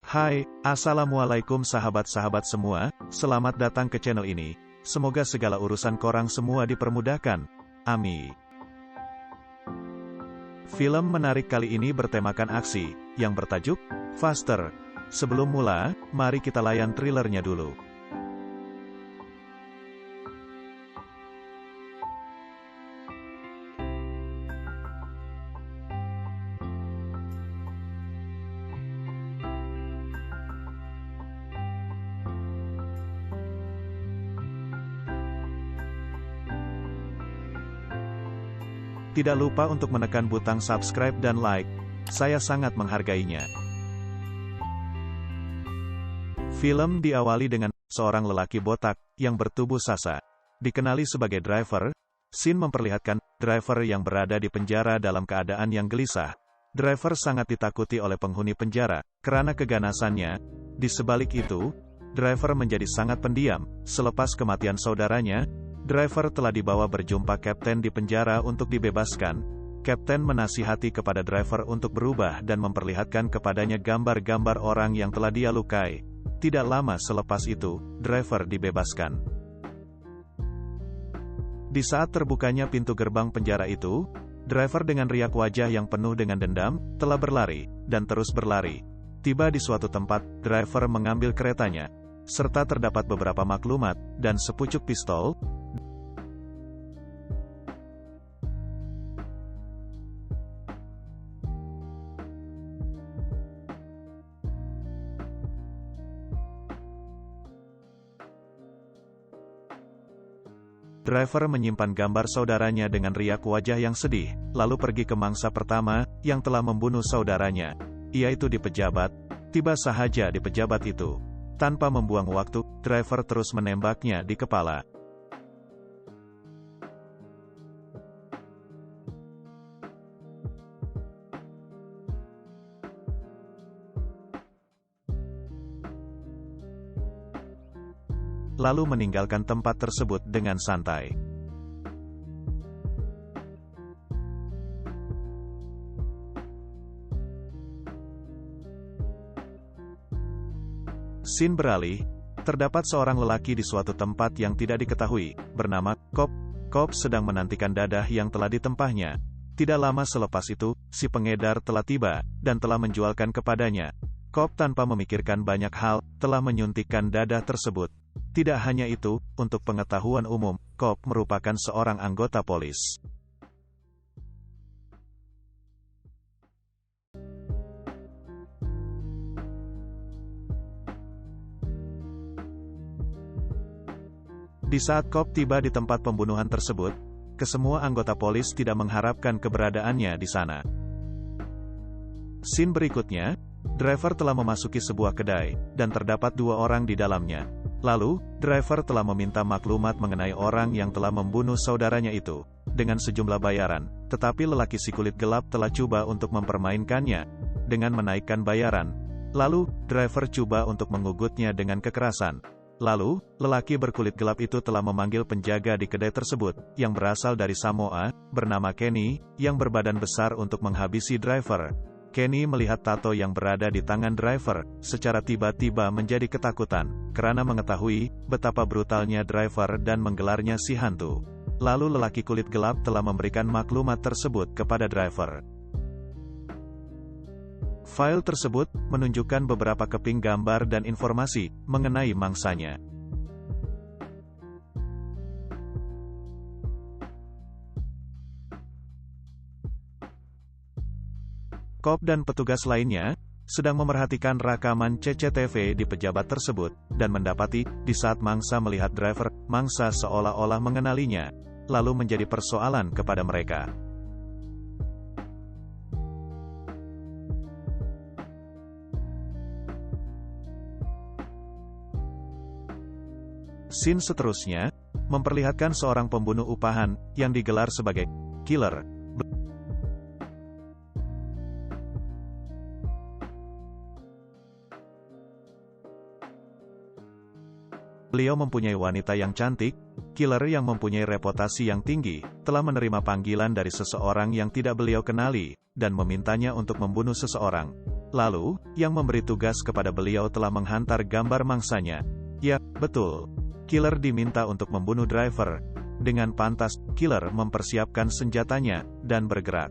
Hai, assalamualaikum sahabat-sahabat semua, selamat datang ke channel ini. Semoga segala urusan korang semua dipermudahkan. Amin. Film menarik kali ini bertemakan aksi, yang bertajuk Faster. Sebelum mula, mari kita layan trailernya dulu. Tidak lupa untuk menekan butang subscribe dan like, saya sangat menghargainya. Film diawali dengan seorang lelaki botak yang bertubuh sasa. Dikenali sebagai driver, scene memperlihatkan driver yang berada di penjara dalam keadaan yang gelisah. Driver sangat ditakuti oleh penghuni penjara karena keganasannya. Di sebalik itu, driver menjadi sangat pendiam. Selepas kematian saudaranya, driver telah dibawa berjumpa kapten di penjara untuk dibebaskan. Kapten menasihati kepada driver untuk berubah dan memperlihatkan kepadanya gambar-gambar orang yang telah dia lukai. Tidak lama selepas itu, driver dibebaskan. Di saat terbukanya pintu gerbang penjara itu, driver dengan riak wajah yang penuh dengan dendam, telah berlari, dan terus berlari. Tiba di suatu tempat, driver mengambil keretanya, serta terdapat beberapa maklumat, dan sepucuk pistol. Driver menyimpan gambar saudaranya dengan riak wajah yang sedih, lalu pergi ke mangsa pertama, yang telah membunuh saudaranya, yaitu di pejabat. Tiba sahaja di pejabat itu. Tanpa membuang waktu, driver terus menembaknya di kepala. Lalu meninggalkan tempat tersebut dengan santai. Scene beralih, terdapat seorang lelaki di suatu tempat yang tidak diketahui, bernama Cobb. Cobb sedang menantikan dadah yang telah ditempahnya. Tidak lama selepas itu, si pengedar telah tiba, dan telah menjualkan kepadanya. Cobb tanpa memikirkan banyak hal, telah menyuntikkan dadah tersebut. Tidak hanya itu, untuk pengetahuan umum, Cobb merupakan seorang anggota polis. Di saat Cobb tiba di tempat pembunuhan tersebut, kesemua anggota polis tidak mengharapkan keberadaannya di sana. Scene berikutnya, driver telah memasuki sebuah kedai, dan terdapat dua orang di dalamnya. Lalu, driver telah meminta maklumat mengenai orang yang telah membunuh saudaranya itu, dengan sejumlah bayaran, tetapi lelaki si kulit gelap telah coba untuk mempermainkannya, dengan menaikkan bayaran. Lalu, driver coba untuk mengugutnya dengan kekerasan. Lalu, lelaki berkulit gelap itu telah memanggil penjaga di kedai tersebut, yang berasal dari Samoa, bernama Kenny, yang berbadan besar untuk menghabisi driver. Kenny melihat tato yang berada di tangan driver, secara tiba-tiba menjadi ketakutan, karena mengetahui betapa brutalnya driver dan menggelarnya si hantu. Lalu lelaki kulit gelap telah memberikan maklumat tersebut kepada driver. File tersebut menunjukkan beberapa keping gambar dan informasi mengenai mangsanya. Cobb dan petugas lainnya sedang memerhatikan rekaman CCTV di pejabat tersebut, dan mendapati, di saat mangsa melihat driver, mangsa seolah-olah mengenalinya, lalu menjadi persoalan kepada mereka. Scene seterusnya memperlihatkan seorang pembunuh upahan yang digelar sebagai killer. Beliau mempunyai wanita yang cantik, killer yang mempunyai reputasi yang tinggi, telah menerima panggilan dari seseorang yang tidak beliau kenali, dan memintanya untuk membunuh seseorang. Lalu, yang memberi tugas kepada beliau telah menghantar gambar mangsanya. Ya, betul. Killer diminta untuk membunuh driver. Dengan pantas, killer mempersiapkan senjatanya, dan bergerak.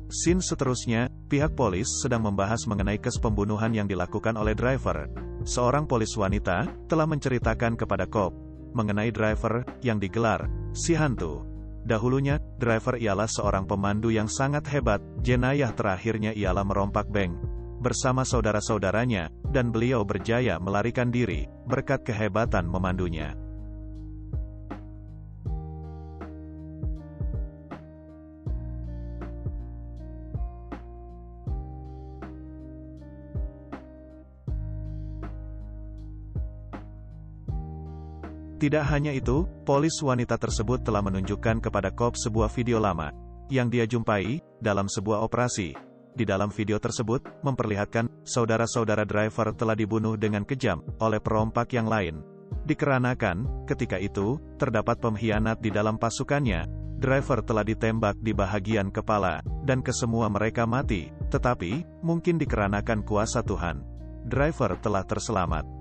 Scene seterusnya, pihak polis sedang membahas mengenai kes pembunuhan yang dilakukan oleh driver. Seorang polis wanita telah menceritakan kepada cop mengenai driver yang digelar si hantu. Dahulunya, driver ialah seorang pemandu yang sangat hebat. Jenayah terakhirnya ialah merompak bank bersama saudara-saudaranya, dan beliau berjaya melarikan diri berkat kehebatan memandunya. Tidak hanya itu, polis wanita tersebut telah menunjukkan kepada cop sebuah video lama yang dia jumpai dalam sebuah operasi. Di dalam video tersebut, memperlihatkan saudara-saudara driver telah dibunuh dengan kejam oleh perompak yang lain. Dikarenakan, ketika itu, terdapat pengkhianat di dalam pasukannya. Driver telah ditembak di bahagian kepala, dan kesemua mereka mati. Tetapi, mungkin dikarenakan kuasa Tuhan, driver telah terselamat.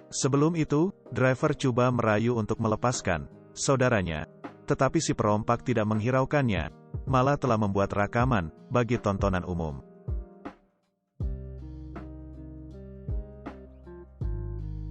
Sebelum itu, driver coba merayu untuk melepaskan saudaranya. Tetapi si perompak tidak menghiraukannya, malah telah membuat rekaman bagi tontonan umum.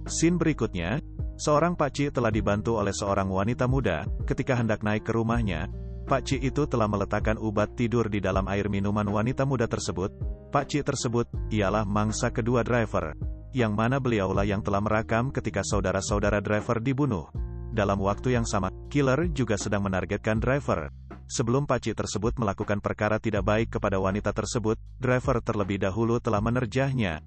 Scene berikutnya, seorang pakcik telah dibantu oleh seorang wanita muda. Ketika hendak naik ke rumahnya, pakcik itu telah meletakkan ubat tidur di dalam air minuman wanita muda tersebut. Pakcik tersebut ialah mangsa kedua driver, yang mana beliaulah yang telah merekam ketika saudara-saudara driver dibunuh. Dalam waktu yang sama, killer juga sedang menargetkan driver. Sebelum pakcik tersebut melakukan perkara tidak baik kepada wanita tersebut, driver terlebih dahulu telah menerjahnya.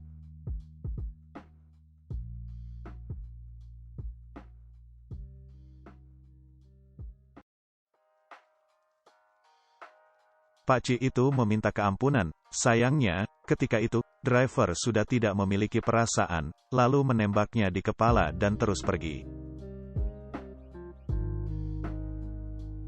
Pakcik itu meminta keampunan. Sayangnya, ketika itu, driver sudah tidak memiliki perasaan, lalu menembaknya di kepala dan terus pergi.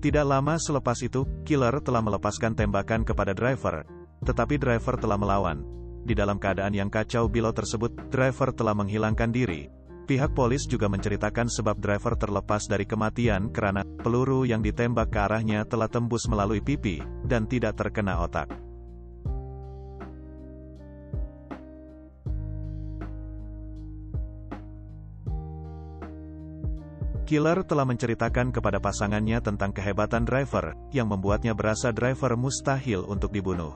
Tidak lama selepas itu, killer telah melepaskan tembakan kepada driver. Tetapi driver telah melawan. Di dalam keadaan yang kacau bilau tersebut, driver telah menghilangkan diri. Pihak polis juga menceritakan sebab driver terlepas dari kematian karena peluru yang ditembak ke arahnya telah tembus melalui pipi, dan tidak terkena otak. Killer telah menceritakan kepada pasangannya tentang kehebatan driver, yang membuatnya berasa driver mustahil untuk dibunuh.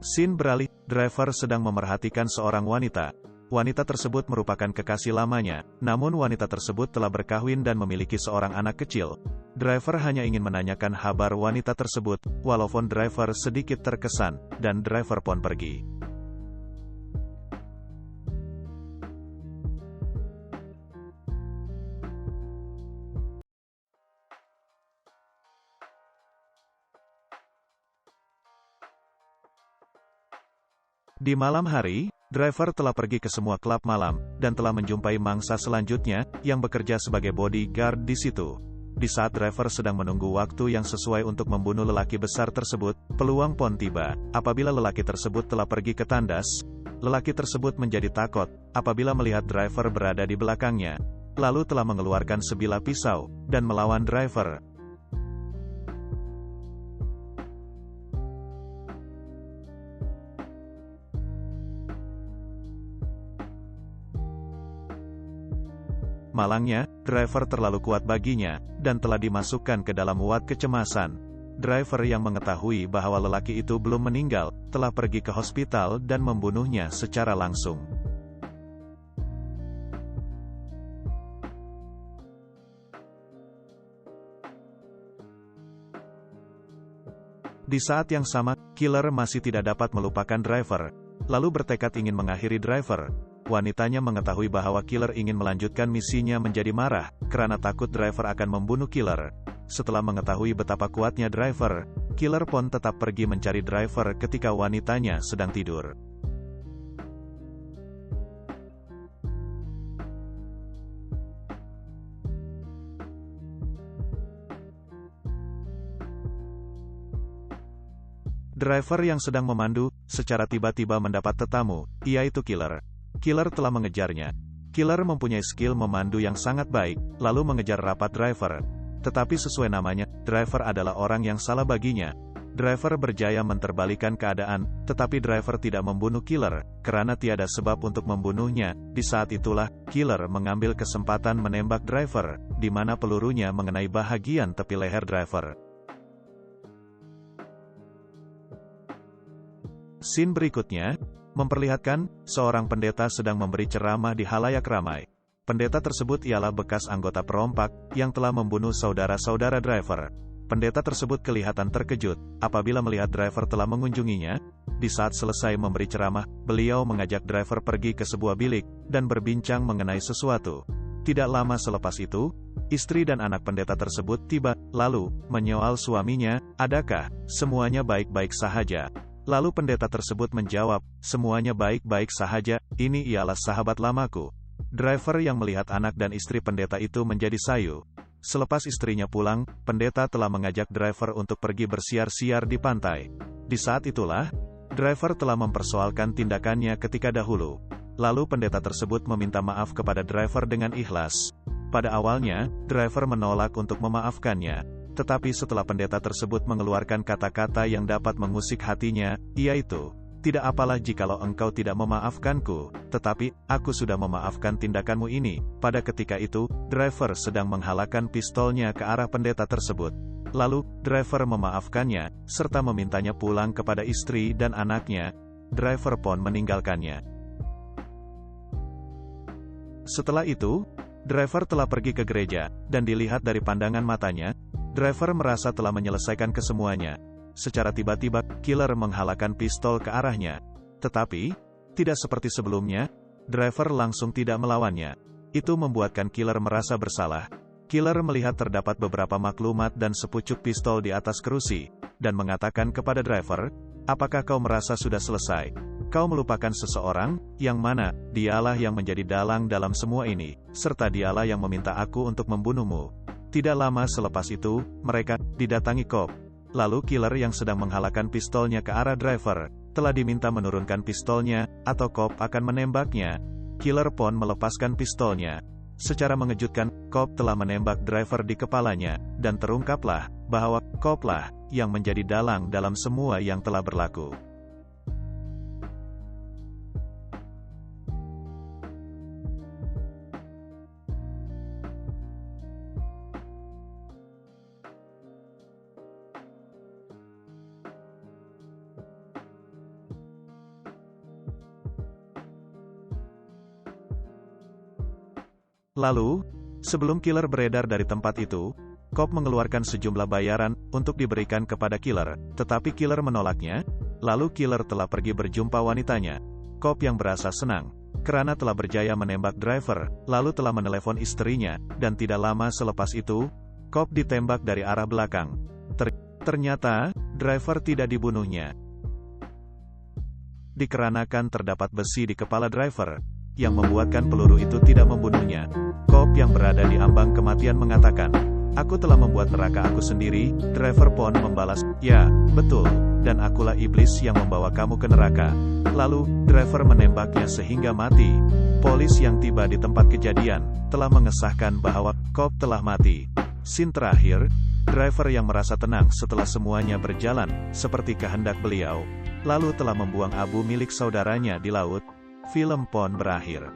Scene beralih, driver sedang memerhatikan seorang wanita. Wanita tersebut merupakan kekasih lamanya, namun wanita tersebut telah berkahwin dan memiliki seorang anak kecil. Driver hanya ingin menanyakan kabar wanita tersebut, walaupun driver sedikit terkesan, dan driver pun pergi. Di malam hari, driver telah pergi ke semua klub malam, dan telah menjumpai mangsa selanjutnya, yang bekerja sebagai bodyguard di situ. Di saat driver sedang menunggu waktu yang sesuai untuk membunuh lelaki besar tersebut, peluang pun tiba. Apabila lelaki tersebut telah pergi ke tandas, lelaki tersebut menjadi takut, apabila melihat driver berada di belakangnya. Lalu telah mengeluarkan sebilah pisau, dan melawan driver. Malangnya, driver terlalu kuat baginya, dan telah dimasukkan ke dalam wad kecemasan. driver yang mengetahui bahwa lelaki itu belum meninggal, telah pergi ke hospital dan membunuhnya secara langsung. Di saat yang sama, killer masih tidak dapat melupakan driver, lalu bertekad ingin mengakhiri driver. Wanitanya mengetahui bahwa killer ingin melanjutkan misinya menjadi marah, karena takut driver akan membunuh killer. Setelah mengetahui betapa kuatnya driver, killer pun tetap pergi mencari driver ketika wanitanya sedang tidur. Driver yang sedang memandu, secara tiba-tiba mendapat tetamu, yaitu killer. Killer telah mengejarnya. Killer mempunyai skill memandu yang sangat baik, lalu mengejar rapat driver. Tetapi sesuai namanya, driver adalah orang yang salah baginya. Driver berjaya menterbalikan keadaan, tetapi driver tidak membunuh killer, karena tiada sebab untuk membunuhnya. Di saat itulah, killer mengambil kesempatan menembak driver, di mana pelurunya mengenai bahagian tepi leher driver. Scene berikutnya memperlihatkan seorang pendeta sedang memberi ceramah di halayak ramai. Pendeta tersebut ialah bekas anggota perompak yang telah membunuh saudara-saudara driver. Pendeta tersebut kelihatan terkejut apabila melihat driver telah mengunjunginya. Di saat selesai memberi ceramah, beliau mengajak driver pergi ke sebuah bilik dan berbincang mengenai sesuatu. Tidak lama selepas itu, istri dan anak pendeta tersebut tiba, lalu menyoal suaminya, "Adakah semuanya baik-baik sahaja?" Lalu pendeta tersebut menjawab, "Semuanya baik-baik sahaja, ini ialah sahabat lamaku." Driver yang melihat anak dan istri pendeta itu menjadi sayu. Selepas istrinya pulang, pendeta telah mengajak driver untuk pergi bersiar-siar di pantai. Di saat itulah, driver telah mempersoalkan tindakannya ketika dahulu. Lalu pendeta tersebut meminta maaf kepada driver dengan ikhlas. Pada awalnya, driver menolak untuk memaafkannya. Tetapi setelah pendeta tersebut mengeluarkan kata-kata yang dapat mengusik hatinya, yaitu, "Tidak apalah jikalau engkau tidak memaafkanku, tetapi, aku sudah memaafkan tindakanmu ini." Pada ketika itu, driver sedang menghalakkan pistolnya ke arah pendeta tersebut. Lalu, driver memaafkannya, serta memintanya pulang kepada istri dan anaknya. Driver pun meninggalkannya. Setelah itu, driver telah pergi ke gereja, dan dilihat dari pandangan matanya, driver merasa telah menyelesaikan kesemuanya. Secara tiba-tiba, killer menghalakkan pistol ke arahnya. Tetapi, tidak seperti sebelumnya, driver langsung tidak melawannya. Itu membuatkan killer merasa bersalah. Killer melihat terdapat beberapa maklumat dan sepucuk pistol di atas kerusi, dan mengatakan kepada driver, "Apakah kau merasa sudah selesai? Kau melupakan seseorang, yang mana, dialah yang menjadi dalang dalam semua ini, serta dialah yang meminta aku untuk membunuhmu." Tidak lama selepas itu, mereka didatangi cop. Lalu killer yang sedang menghalakkan pistolnya ke arah driver, telah diminta menurunkan pistolnya, atau cop akan menembaknya. Killer pun melepaskan pistolnya. Secara mengejutkan, cop telah menembak driver di kepalanya, dan terungkaplah, bahwa cop lah, yang menjadi dalang dalam semua yang telah berlaku. Lalu, sebelum killer beredar dari tempat itu, cop mengeluarkan sejumlah bayaran untuk diberikan kepada killer, tetapi killer menolaknya. Lalu killer telah pergi berjumpa wanitanya. Cop yang berasa senang, karena telah berjaya menembak driver, lalu telah menelepon istrinya, dan tidak lama selepas itu, cop ditembak dari arah belakang. Ternyata, driver tidak dibunuhnya. Dikarenakan terdapat besi di kepala driver, yang membuatkan peluru itu tidak membunuhnya. Cop yang berada di ambang kematian mengatakan, "Aku telah membuat neraka aku sendiri." Driver pun membalas, "Ya, betul, dan akulah iblis yang membawa kamu ke neraka." Lalu, driver menembaknya sehingga mati. Polis yang tiba di tempat kejadian, telah mengesahkan bahwa cop telah mati. Scene terakhir, driver yang merasa tenang setelah semuanya berjalan, seperti kehendak beliau, lalu telah membuang abu milik saudaranya di laut. Film pun berakhir.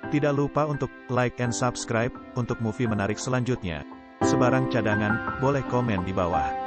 Tidak lupa untuk like and subscribe untuk movie menarik selanjutnya. Sebarang cadangan, boleh komen di bawah.